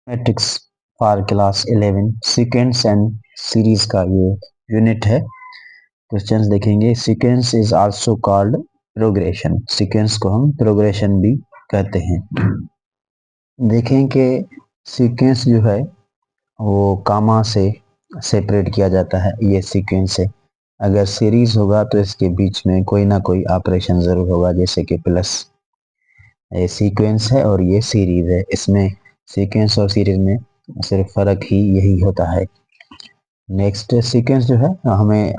Matrix for class 11 sequence and series का ये unit है। क्वेश्चंस देखेंगे। Sequence is also called progression. Sequence को हम प्रोग्रेशन भी कहते हैं। देखें कि सीक्वेंस जो है वो कामा से सेपरेट किया जाता है, ये सीक्वेंस है। अगर सीरीज होगा तो इसके बीच में कोई ना कोई ऑपरेशन जरूर होगा, जैसे कि प्लस। ये सीक्वेंस है और ये सीरीज है। इसमें सीक्वेंस और सीरीज में सिर्फ फर्क ही यही होता है। नेक्स्ट सीक्वेंस जो है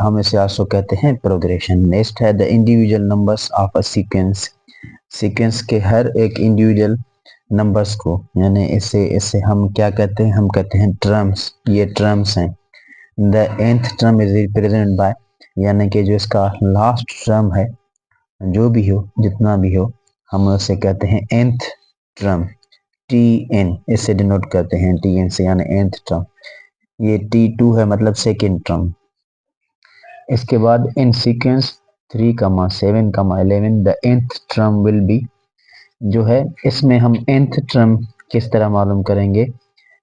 हम इसे आल्सो कहते हैं प्रोग्रेशन। नेक्स्ट है the individual numbers of a sequence. Sequence के हर एक इंडिविजुअल नंबर्स को, यानी इसे इसे हम क्या कहते हैं, हम कहते हैं टर्म्स। ये टर्म्स हैं। The nth term is represented by, यानी कि जो इसका लास्ट टर्म है, जो भी हो, जितना भी हो, हम उसे कहते हैं nth टर्म। टी एन इससे डिनोट करते हैं, टी एन से, यानी nth टर्म। ये T2 है, मतलब सेकेंड टर्म। इसके बाद in sequence 3,7,11 the nth term will be, जो है इसमें हम nth टर्म किस तरह मालूम करेंगे।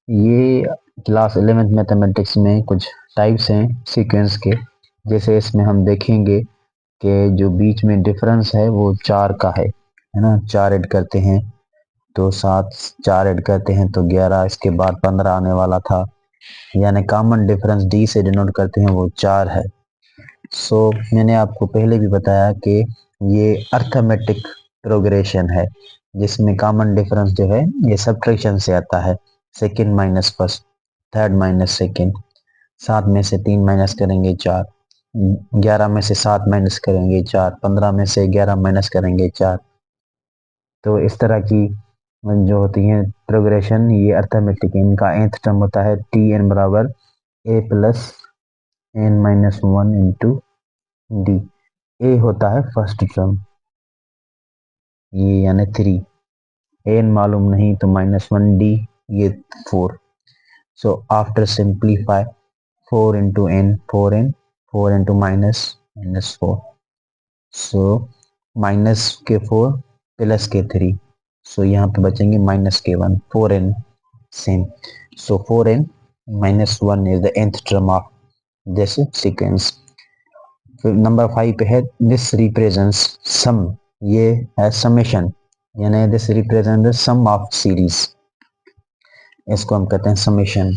ये क्लास 11th मैथमेटिक्स में कुछ टाइप्स हैं सीक्वेंस के। जैसे इसमें हम देखेंगे कि जो बीच में डिफरेंस है वो 4 का है ना। 4 ऐड करते हैं तो 7, 4 ऐड करते हैं तो 11, इसके बाद 15 आने वाला था, यानी कॉमन डिफरेंस डी से डिनोट करते हैं, वो 4 है। सो मैंने आपको पहले भी बताया कि ये अर्थमेटिक प्रोग्रेशन है, जिसमें कॉमन डिफरेंस जो है ये सब्ट्रैक्शन से आता है। Second minus first, third minus second, 7 में से 3 माइनस करेंगे 4, 11 में से 7 माइनस करेंगे 4, 15 में से 11 माइनस करेंगे 4। तो इस तरह की जो होती है प्रोग्रेशन, ये अर्थमेटिक। इनका nth टर्म होता है टी एन बराबर a plus n minus 1 into d. A होता है फर्स्ट टर्म, ये यानी 3। एन मालूम नहीं तो -1 डी, ये 4। So after simplify 4 into n, 4n, 4 into -4। So minus के 4 प्लस के 3, सो यहाँ पे बचेंगे माइनस के 1, 4n same. So 4n minus 1 is the nth term of this sequence. फिर नंबर 5 पे है दिस रिप्रेजेंट्स सम, ये है समेशन, यानी this represent the sum of series. इसको हम कहते हैं summation.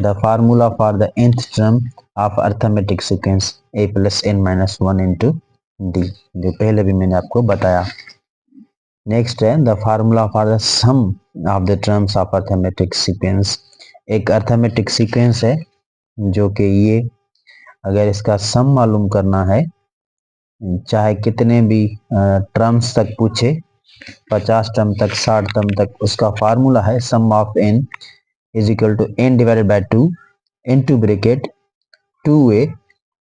The formula for the nth term of arithmetic sequence a plus n minus 1 into d, जो पहले भी मैंने आपको बताया। नेक्स्ट है the formula for the sum of the terms of arithmetic sequence. एक अर्थमेटिक सीक्वेंस है जो कि ये, अगर इसका सम मालूम करना है, चाहे कितने भी टर्म्स तक पूछे, 50 टर्म तक, 60 टर्म तक, उसका फार्मूला है sum of n is equal to n divided by 2 into bracket 2a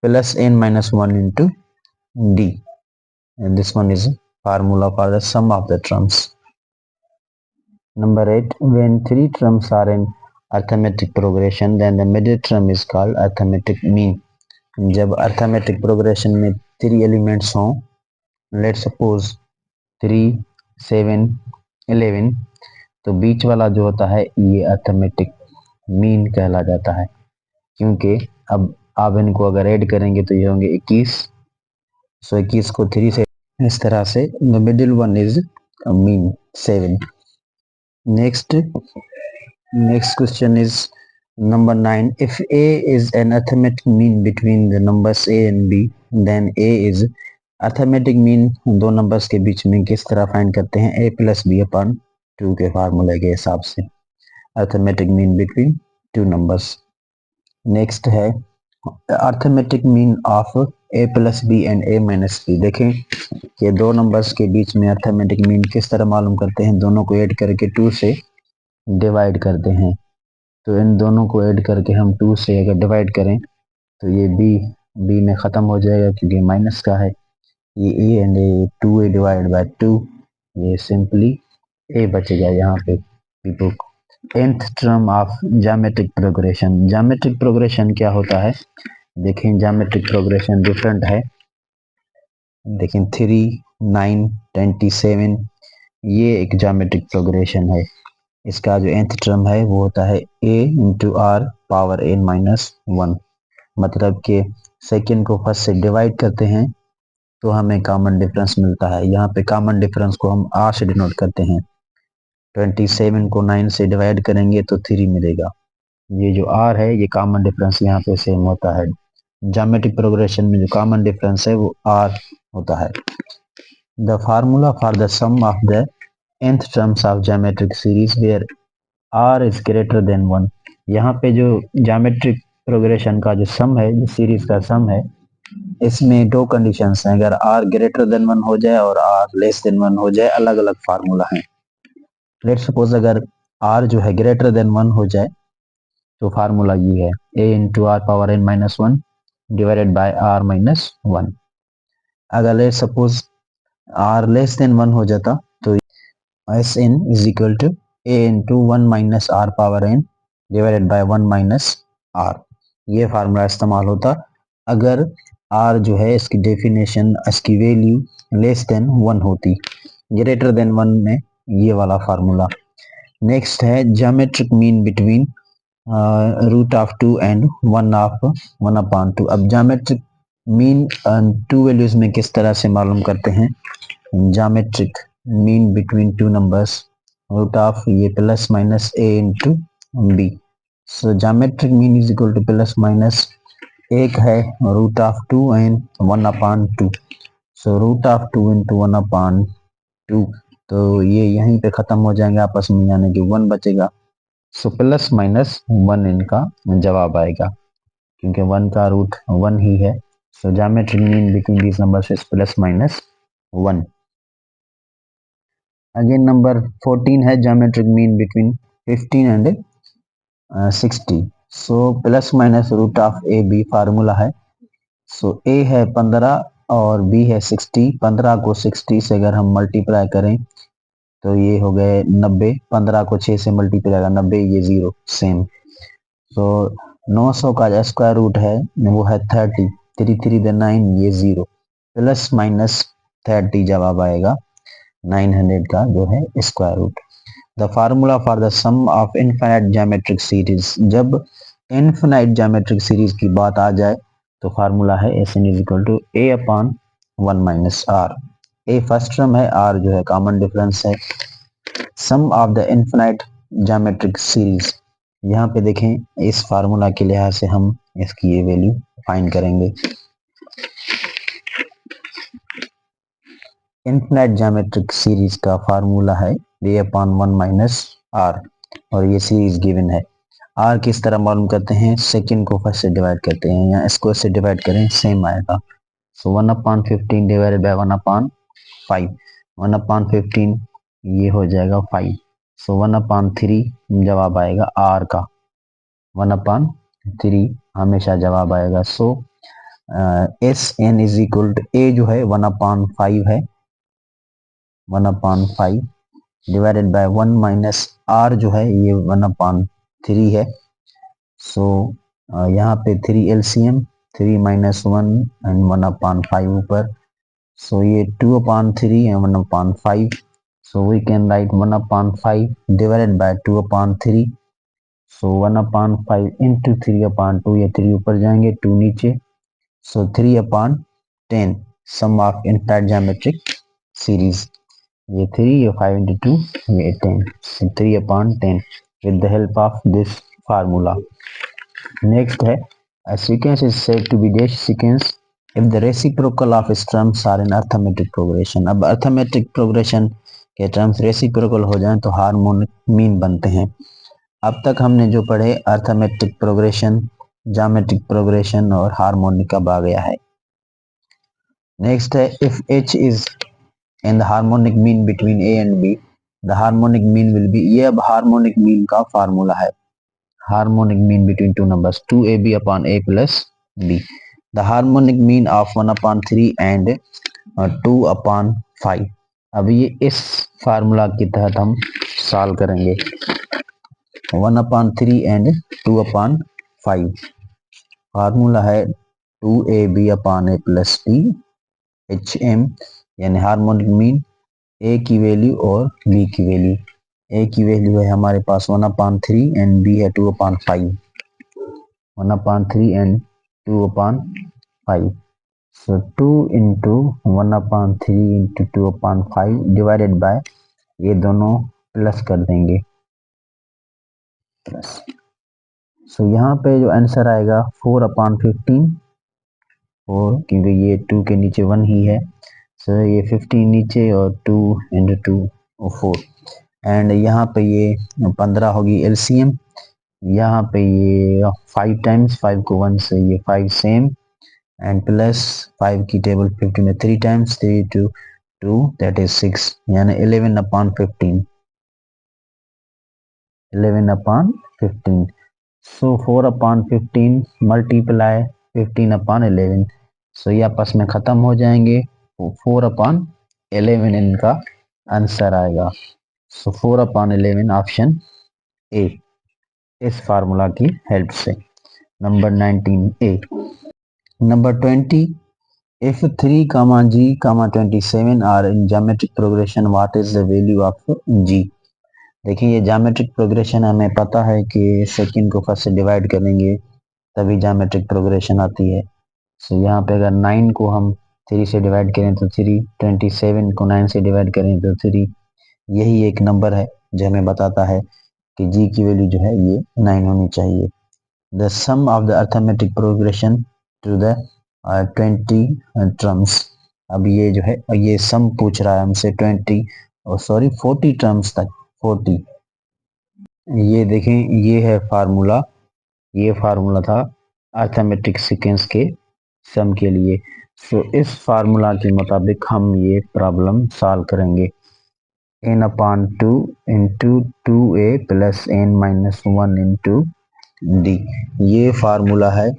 plus n minus 1 into d, and this one is formula for the sum of the terms. Number 8, when 3 terms are in arithmetic progression then the middle term is called arithmetic mean. जब arithmetic progression में 3 elements हों, let's suppose 3, 7, 11, तो बीच वाला जो होता है ये arithmetic mean कहला जाता है, क्योंकि अब आप इनको अगर ऐड करेंगे तो ये होंगे 21। सो 21 को 3 से, इस तरह से the middle one is mean 7। Next question is number 9, if a is an arithmetic mean between the numbers a and b then a is arithmetic mean दो नंबर्स के बीच में किस तरह फाइंड करते हैं, a प्लस बी अपॉन 2 के फार्मूले के हिसाब से, arithmetic mean between two numbers। Next है arithmetic mean of a plus b and a minus b. देखें कि दो नंबर्स के बीच में अर्थमेटिक मीन किस तरह मालूम करते हैं, दोनों को ऐड करके 2 से डिवाइड करते हैं। तो इन दोनों को ऐड करके हम 2 से अगर डिवाइड करें तो ये बी में ख़त्म हो जाएगा, क्योंकि माइनस का है। ये A and A, 2a divide by 2, ये सिंपली ए बचेगा यहाँ पे। Book nth term of geometric progression. Geometric progression क्या होता है, देखें ज्योमेट्रिक प्रोग्रेशन डिफरेंट है। देखें 3, 9, 27, ये एक ज्योमेट्रिक प्रोग्रेशन है। इसका जो nth टर्म है वो होता है a into r power n minus 1। मतलब कि सेकेंड को फर्स्ट से डिवाइड करते हैं तो हमें कॉमन डिफरेंस मिलता है। यहाँ पे कॉमन डिफरेंस को हम r से डिनोट करते हैं। 27 को 9 से डिवाइड करेंगे तो 3 मिलेगा। ये जो r है ये कॉमन डिफरेंस यहाँ पे सेम होता है। ज्योमेट्रिक प्रोग्रेशन में जो कॉमन डिफरेंस है वो r होता है। The formula for the sum of the nth terms of geometric series where r is greater than 1। यहाँ पे जो ज्योमेट्रिक प्रोग्रेशन का जो सम है, जो सीरीज का सम है, इसमें दो कंडीशंस हैं। अगर r ग्रेटर देन 1 हो जाए और r लेस देन 1 हो जाए, अलग अलग फार्मूला है। लेट सपोज अगर r जो है ग्रेटर देन 1 हो जाए तो फार्मूला ये है a into r power n minus 1 divided by r minus 1। अगर let suppose r less than 1 हो जाता तो S n is equal to a into 1 minus r power n divided by 1 minus r. ये formula इस्तेमाल होता अगर r जो है इसकी डेफिनेशन, इसकी वैल्यू लेस देन 1 होती। ग्रेटर देन 1 में ये वाला फार्मूला। नेक्स्ट है geometric mean between root of 2 and 1 upon 2। अब ज्योमेट्रिक मीन टू वैल्यूज में किस तरह से मालूम करते हैं? Geometric mean between two numbers root of ये plus minus a into b. So geometric mean is equal to plus minus एक है root of 2 and 1 upon 2। So root of 2 into 1 upon 2, तो ये यहीं पे खत्म हो जाएंगे आपस में, यानी कि 1 बचेगा। सो प्लस माइनस 1 इनका जवाब आएगा क्योंकि 1 का रूट 1 ही है। So geometric mean between these numbers is plus minus 1। Again number 14 है geometric mean between 15 and 60। So plus minus root of a b formula है। सो ए है 15 और बी है 60। 15 को 60 से अगर हम मल्टीप्लाई करें तो ये हो गए 90। 15 को 6 से मल्टीप्लाई करेगा 90, ये 0 सेम। तो 900 का जो स्क्वायर रूट है वो है 30। 3 3 9, ये 0। प्लस माइनस 30 जवाब आएगा 900 का जो है square root. The formula for the sum of infinite geometric series. जब इनफाइनाइट ज्योमेट्रिक सीरीज की बात आ जाए तो फार्मूला है S n is equal to a upon 1 minus r. A first term है, आर जो है कॉमन डिफरेंस है। Sum of the infinite geometric series, यहाँ पे देखें इस फार्मूला के लिहाज से हम इसकी ये वैल्यू फाइंड करेंगे। इनफाइनाइट ज्योमेट्रिक सीरीज का फार्मूला है a अपॉन 1 माइनस आर और ये सीरीज गिवन है। आर किस तरह मालूम करते हैं? सेकेंड को फर्स्ट से डिवाइड करते हैं, या इसको इससे डिवाइड करें सेम आएगा। सो 1 upon 15 divided by 1 upon 5। 1 upon 15 ये हो जाएगा 5। सो 1 अपॉन 3 जवाब आएगा आर का। 1 अपॉन 3 हमेशा जवाब आएगा। So S n is equal to a जो है 1 अपॉन 5 है, 1 upon 5 divided by 1 minus r जो है ये 1 अपॉन 3 है। सो यहाँ पे 3 एलसीएम, 3 माइनस 1 एंड 1 अपॉन 5 ऊपर। सो ये 2 upon 3 and 1 upon 5। So we can write 1 upon 5 divided by 2 upon 3। So 1 upon 5 into 3 upon 2, ये 3 ऊपर जाएंगे 2 नीचे। So 3 upon 10 sum of infinite geometric series. ये 3, ये 5 into 2, ये 10। So 3 upon 10 with the help of this formula. Next है a sequence is said to be dash sequence if the reciprocal of its terms are in arithmetic progression। अब arithmetic progression के terms reciprocal हो जाएं तो harmonic mean बनते हैं। अब तक हमने जो पढ़े arithmetic progression, geometric progression और हार्मोनिक अब आ गया है। नेक्स्ट है if h is in the harmonic mean between a and b, the harmonic mean will be, ये अब harmonic mean का फार्मूला है। harmonic mean between two numbers 2ab upon a plus b। the harmonic mean of 1 upon 3 and 2 upon 5। अब ये इस formula के तहत हम सॉल्व करेंगे। 1 upon 3 and 2 upon 5 फार्मूला है 2ab upon a plus b hm, यानी हार्मोनिक मीन ए की वैल्यू और बी की वैल्यू। ए की वैल्यू है हमारे पास 1/3 एंड बी है 2/5, 1/3 and 2/5। So 2 into 1/3 into 2/5 divided by, ये दोनों प्लस कर देंगे, प्लस। सो यहाँ पे जो आंसर आएगा 4/15, और क्योंकि ये 2 के नीचे 1 ही है, सो ये 15 नीचे और 2 into 2 और 4, एंड यहाँ पे ये 15 होगी एलसीएम, यहाँ पे ये 5 टाइम्स, 5 को 1 से ये 5 सेम, एंड प्लस 5 की टेबल 50 में 3 टाइम्स, 3 to 2 दैट इज 6, यानी 11/15, 11/15। सो 4/15 मल्टीप्लाई 15/11, सो ये आपस में खत्म हो जाएंगे, 4/11 इनका आंसर आएगा। सो 4/11 ऑप्शन ए, इस फार्मूला की हेल्प से। Number 19 A. Number 20, if 3, g, 27 are in geometric progression, what is the value of g? देखिए ये geometric progression हमें पता है कि सेकंड को फर्स्ट से डिवाइड करेंगे तभी geometric progression आती है। सो यहाँ पे अगर 9 को हम 3 से डिवाइड करें तो 3, 27 को 9 से डिवाइड करें तो 3, यही एक नंबर है जो हमें बताता है कि g की वैल्यू जो है ये 9 होनी चाहिए। The sum of the arithmetic progression to the 20 terms, अब ये जो है ये सम पूछ रहा है हमसे 20 और 40 टर्म्स तक, 40। ये देखें ये है फार्मूला, ये फार्मूला था अर्थमेटिक सीक्वेंस के सम के लिए। सो इस फार्मूला के मुताबिक हम ये प्रॉब्लम सॉल्व करेंगे। n/2 into 2a plus n-1 into d, ये फार्मूला है।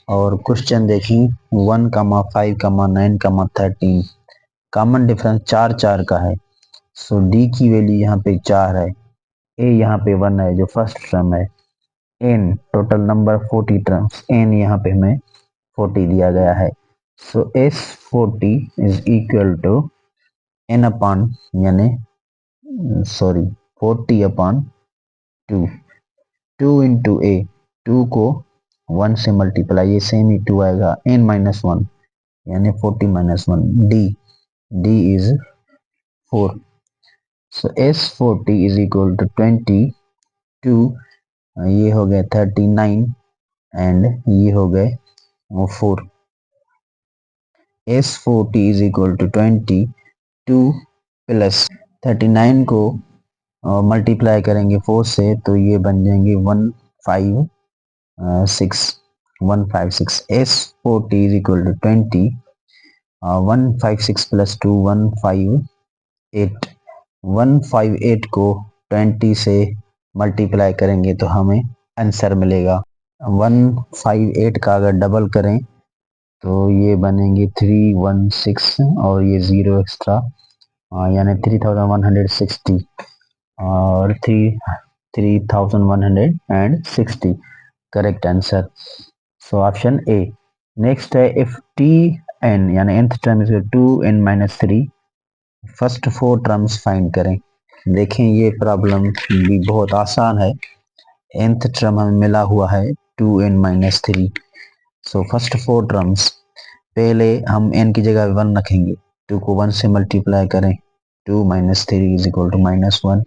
और क्वेश्चन देखें 1, 5, 9, 13, कॉमन डिफरेंस 4 4 का है। सो डी की वैल्यू यहाँ पे 4 है, ए यहाँ पे 1 है जो फर्स्ट टर्म है, n total number 40 terms, n यहाँ पे हमें 40 दिया गया है। So S 40 is equal to n upon, यानी 40/2, 2 इंटू ए, 2 को 1 से मल्टीप्लाई, ये सेम ही 2 आएगा, n-1 यानी 40-1, डी इज 4। सो s40 इज इक्वल टू 22, ये हो गए 39 एंड ये हो गए 4। s40 is equal to 22 plus 39 को मल्टीप्लाई करेंगे 4 से तो ये बन जाएंगे 156 s40 is equal to 20, 156 plus 2 158, 158 को 20 से मल्टीप्लाई करेंगे तो हमें आंसर मिलेगा। 158 का अगर डबल करें तो ये बनेंगे 316 और ये 0 एक्स्ट्रा, यानी 3160 और 3160 correct answer. So option A. Next है इफ टी एन यानी nth term is 2n-3, first 4 terms find करें। देखें ये प्रॉब्लम भी बहुत आसान है, nth टर्म हमें मिला हुआ है 2n-3। सो फर्स्ट 4 टर्म्स, पहले हम n की जगह 1 रखेंगे, 2 को 1 से मल्टीप्लाई करें, 2 - 3 इज इक्वल टू -1,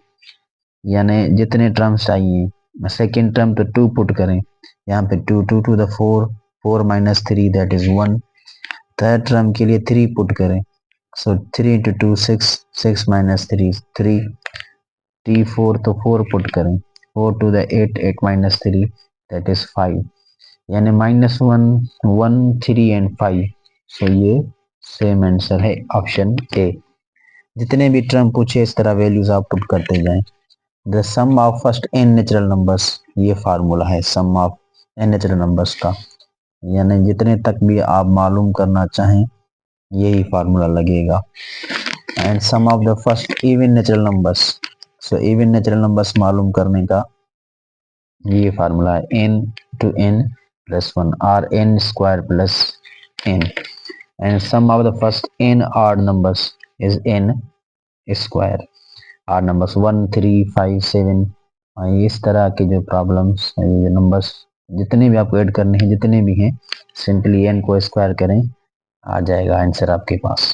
यानी जितने टर्म्स चाहिए। सेकेंड टर्म तो 2 पुट करें, यहाँ पे 2 2 to the 4, 4 - 3 that is 1। Third term के लिए 3 पुट करें, सो 3 into 2 6, 6 - 3 3, t4 तो 4 पुट करें, 4 to the 8, 8 - 3 दैट इज 5, यानी -1 1 3 एंड 5। सो ये सेम आंसर है ऑप्शन ए। जितने भी टर्म पूछे इस तरह वैल्यूज आप पुट करते जाएं। The sum of first n natural numbers, ये फार्मूला है sum of n natural numbers का, यानी जितने तक भी आप मालूम करना चाहें यही फार्मूला लगेगा। And sum of the first even natural numbers, so even natural numbers मालूम करने का ये फार्मूला है n to n plus 1 or n square plus n, and sum of the first n odd numbers is n square। Or numbers 1 3 5 7, इस तरह के जो problems ये नंबर्स जितने भी आपको ऐड करने हैं, जितने भी हैं, सिंपली n को स्क्वायर करें, आ जाएगा आंसर आपके पास।